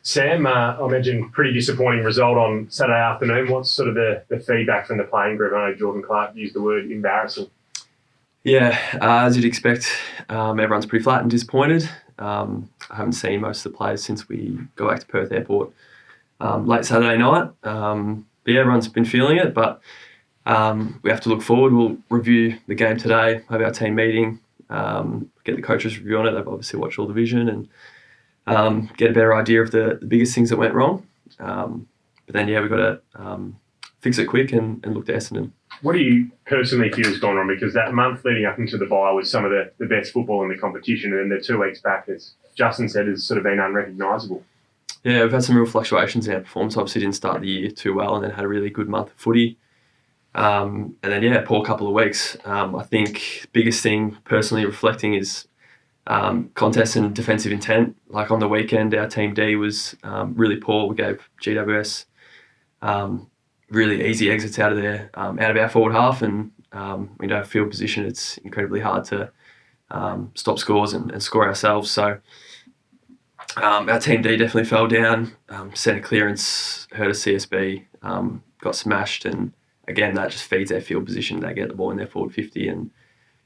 Sam, I imagine pretty disappointing result on Saturday afternoon. What's sort of the feedback from the playing group? I know Jordan Clark used the word embarrassing. Yeah, as you'd expect, everyone's pretty flat and disappointed. I haven't seen most of the players since we go back to Perth Airport late Saturday night. But yeah, everyone's been feeling it, but we have to look forward. We'll review the game today, have our team meeting, get the coaches' review on it. They've obviously watched all the vision and get a better idea of the biggest things that went wrong. But then, yeah, we've got to fix it quick and look to Essendon. What do you personally feel has gone wrong? Because that month leading up into the bye was some of the best football in the competition, and then the 2 weeks back, as Justin said, has sort of been unrecognisable. Yeah, we've had some real fluctuations in our performance. Obviously didn't start the year too well and then had a really good month of footy. And then, yeah, poor couple of weeks. I think biggest thing personally reflecting is contest and defensive intent. Like on the weekend, our team D was really poor. We gave GWS really easy exits out of our forward half, and we don't have field position. It's incredibly hard to stop scores and score ourselves. So our team D definitely fell down. Centre clearance hurt a CSB, got smashed, and again that just feeds their field position. They get the ball in their forward 50, and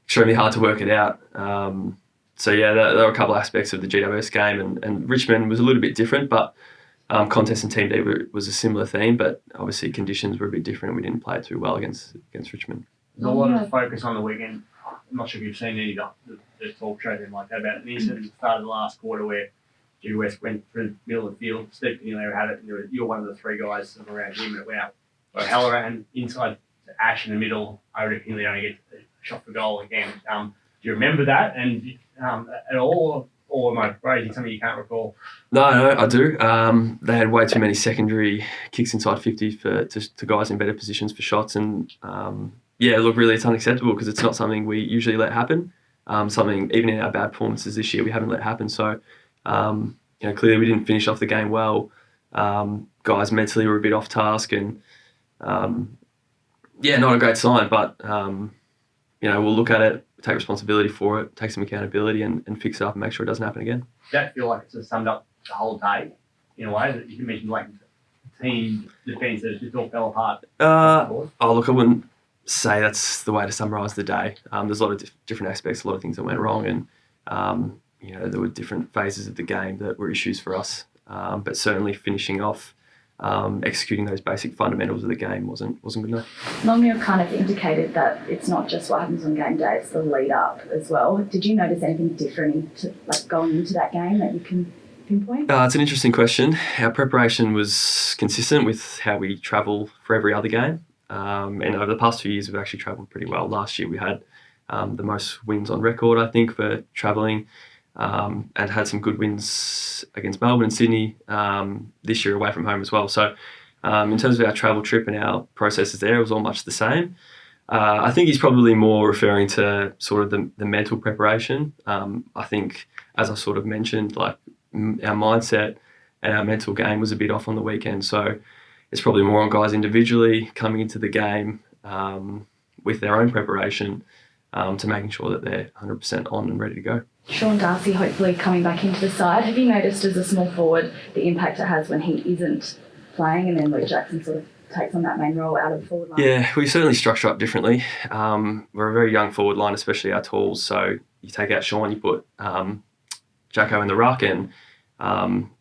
extremely hard to work it out. So yeah, there were a couple of aspects of the GWS game, and Richmond was a little bit different, but contest and team D was a similar theme, but obviously conditions were a bit different and we didn't play it too well against Richmond. There's a lot of focus on the weekend. I'm not sure if you've seen any of the talk shows and like that about an incident at the start of the last quarter where GWS went through the middle of the field. Steve Piniero had it, and you're one of the 3 guys around him, and it went out. So Halloran inside to Ash in the middle. I reckon he only gets a shot for goal again. Do you remember that and at all? Or am I raising something you can't recall? No, I do. They had way too many secondary kicks inside 50 to guys in better positions for shots. And yeah, look, really it's unacceptable because it's not something we usually let happen. Something, even in our bad performances this year, we haven't let happen. So, clearly we didn't finish off the game well. Guys mentally were a bit off task and, yeah, not a great sign. But, we'll look at it, take responsibility for it, take some accountability and fix it up and make sure it doesn't happen again. Does that feel like it's just summed up the whole day in a way that you can mention like team defence that just all fell apart? Look, I wouldn't say that's the way to summarise the day. There's a lot of different aspects, a lot of things that went wrong and, there were different phases of the game that were issues for us. But certainly finishing off, executing those basic fundamentals of the game wasn't good enough. Long, you've kind of indicated that it's not just what happens on game day, it's the lead up as well. Did you notice anything different going into that game that you can pinpoint? It's an interesting question. Our preparation was consistent with how we travel for every other game. And over the past 2 years, we've actually travelled pretty well. Last year we had the most wins on record, I think, for travelling. And had some good wins against Melbourne and Sydney this year away from home as well. So in terms of our travel trip and our processes there, it was all much the same. I think he's probably more referring to sort of the mental preparation. I think, as I sort of mentioned, like our mindset and our mental game was a bit off on the weekend. So it's probably more on guys individually coming into the game with their own preparation to making sure that they're 100% on and ready to go. Sean Darcy hopefully coming back into the side. Have you noticed as a small forward the impact it has when he isn't playing and then Luke Jackson sort of takes on that main role out of the forward line? Yeah, we certainly structure up differently. We're a very young forward line, especially our talls. So you take out Sean, you put Jacko in the ruck and,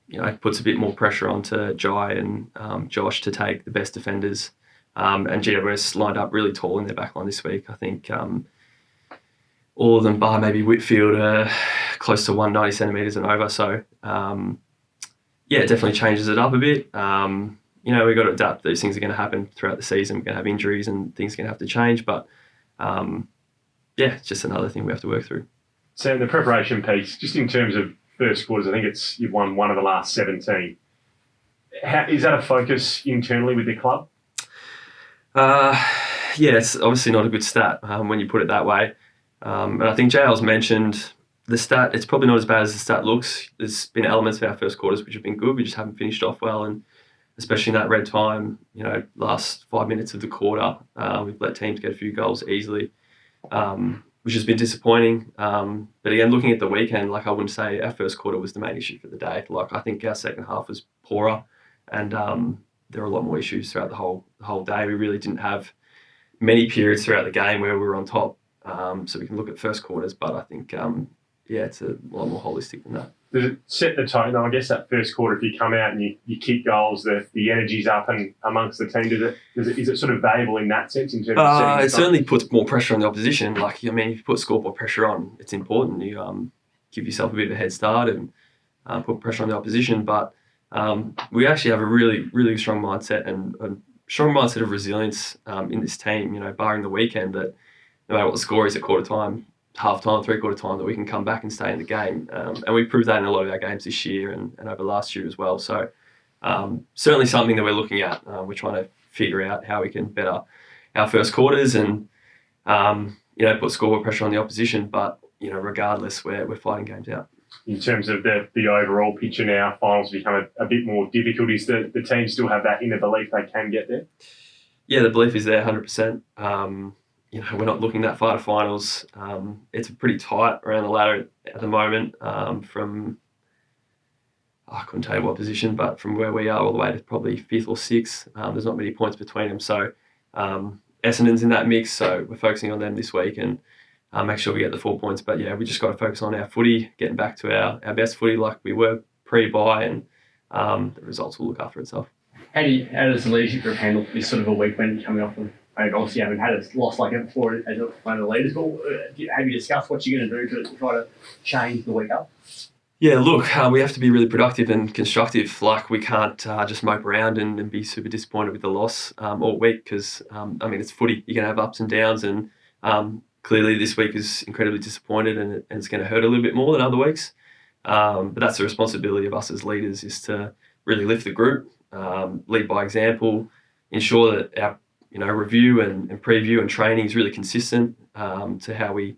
it puts a bit more pressure onto Jai and Josh to take the best defenders. And GWS lined up really tall in their back line this week. I think all of them, bar maybe Whitfield, are close to 190 centimetres and over. So, it definitely changes it up a bit. We've got to adapt. These things are going to happen throughout the season. We're going to have injuries and things are going to have to change. But, it's just another thing we have to work through. So the preparation piece, just in terms of first quarters, I think you've won one of the last 17. Is that a focus internally with the club? It's obviously not a good stat when you put it that way. And I think JL's mentioned the stat, it's probably not as bad as the stat looks. There's been elements of our first quarters which have been good. We just haven't finished off well. And especially in that red time, last 5 minutes of the quarter, we've let teams get a few goals easily. which has been disappointing. But again, looking at the weekend, like I wouldn't say our first quarter was the main issue for the day. Like I think our second half was poorer, and there were a lot more issues throughout the whole day. We really didn't have many periods throughout the game where we were on top. So we can look at first quarters, but I think it's a lot more holistic than that. Does it set the tone though? I guess that first quarter, if you come out and you kick goals, the energy's up and amongst the team. Is it sort of valuable in that sense in terms of setting the tone? It certainly puts more pressure on the opposition. Like, I mean, if you put scoreboard pressure on, it's important. You give yourself a bit of a head start and put pressure on the opposition. But we actually have a really, really strong mindset and a strong mindset of resilience in this team, barring the weekend, that no matter what the score is at quarter time, half time, three-quarter time, that we can come back and stay in the game. And we proved that in a lot of our games this year and over last year as well. So certainly something that we're looking at. We're trying to figure out how we can better our first quarters and, put scoreboard pressure on the opposition. But, regardless, we're fighting games out. In terms of the overall picture now, finals become a bit more difficult. Is the team still have that inner belief they can get there? Yeah, the belief is there 100%. We're not looking that far to finals. It's pretty tight around the ladder at the moment from, I couldn't tell you what position, but from where we are all the way to probably 5th or 6th. There's not many points between them. So Essendon's in that mix, so we're focusing on them this week and make sure we get the 4 points. But yeah, we just got to focus on our footy, getting back to our best footy like we were pre-bye, and the results will look after itself. How does the leadership group handle this sort of a week when coming off of, obviously you haven't had a loss like it before as one of the leaders, but have you discussed what you're going to do to try to change the week up? Yeah, look, we have to be really productive and constructive. Like, we can't just mope around and be super disappointed with the loss all week because, it's footy. You're going to have ups and downs, and clearly this week is incredibly disappointed and it's going to hurt a little bit more than other weeks. But that's the responsibility of us as leaders, is to really lift the group, lead by example, ensure that our review and preview and training is really consistent to how we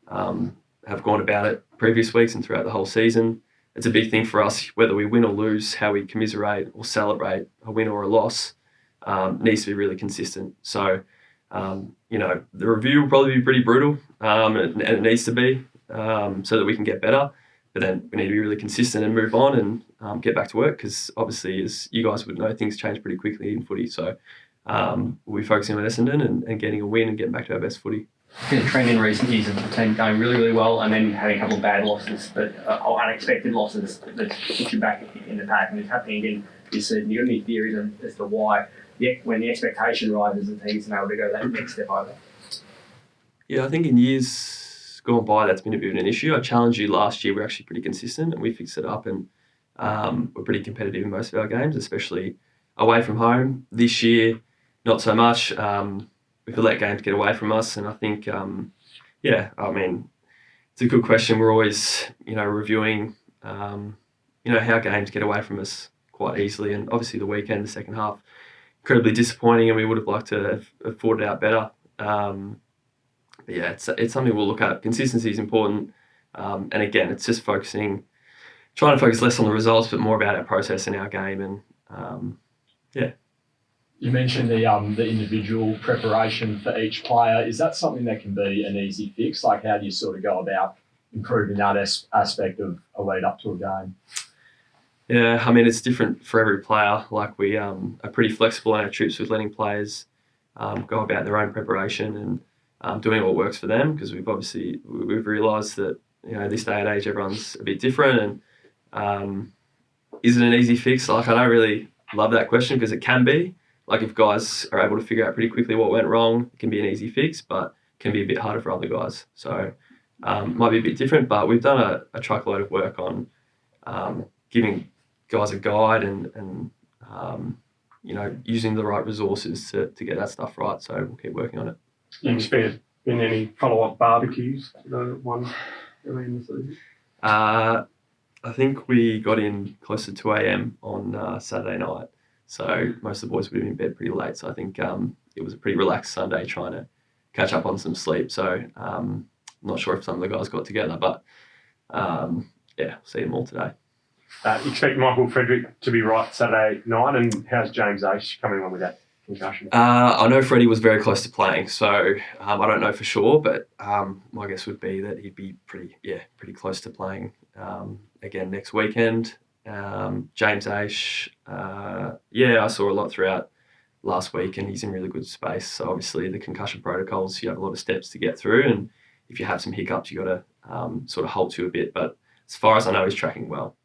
have gone about it previous weeks and throughout the whole season. It's a big thing for us, whether we win or lose, how we commiserate or celebrate a win or a loss needs to be really consistent. So, the review will probably be pretty brutal and it needs to be so that we can get better. But then we need to be really consistent and move on and get back to work because obviously, as you guys would know, things change pretty quickly in footy. So we'll be focusing on Essendon and getting a win and getting back to our best footy. The trend in recent years of the team going really, really well and then having a couple of bad losses, but unexpected losses that put you back in the pack, and it's happening again this season. You got any theories as to why, when the expectation rises and things, and able to go that next step over? Yeah, I think in years gone by that's been a bit of an issue. I challenged you last year. We're actually pretty consistent and we fixed it up, and we're pretty competitive in most of our games, especially away from home. This year, not so much. We could let games get away from us, and I think, it's a good question. We're always, reviewing, how games get away from us quite easily, and obviously the weekend, the second half, incredibly disappointing, and we would have liked to have fought it out better. But yeah, it's something we'll look at. Consistency is important, and again, it's just trying to focus less on the results, but more about our process and our game, and You mentioned the individual preparation for each player. Is that something that can be an easy fix? Like, how do you sort of go about improving that aspect of a lead up to a game? Yeah, it's different for every player. Like, we are pretty flexible on our trips with letting players go about their own preparation and doing what works for them, because we've realised that this day and age everyone's a bit different, and is it an easy fix? Like, I don't really love that question because it can be. Like, if guys are able to figure out pretty quickly what went wrong, it can be an easy fix, but it can be a bit harder for other guys. So might be a bit different, but we've done a truckload of work on giving guys a guide and using the right resources to get that stuff right. So we'll keep working on it. You expect been any follow-up barbecues for the one early in the season? I think we got in close to 2 a.m. on Saturday night. So most of the boys would have been in bed pretty late. So I think it was a pretty relaxed Sunday trying to catch up on some sleep. So I'm not sure if some of the guys got together, but see them all today. Expect Michael Frederick to be right Saturday night, and how's James Ace coming on with that? concussion? I know Freddie was very close to playing, so I don't know for sure, but my guess would be that he'd be pretty close to playing again next weekend. James Aish, I saw a lot throughout last week, and he's in really good space. So obviously the concussion protocols, you have a lot of steps to get through, and if you have some hiccups, you got to sort of hold to a bit. But as far as I know, he's tracking well.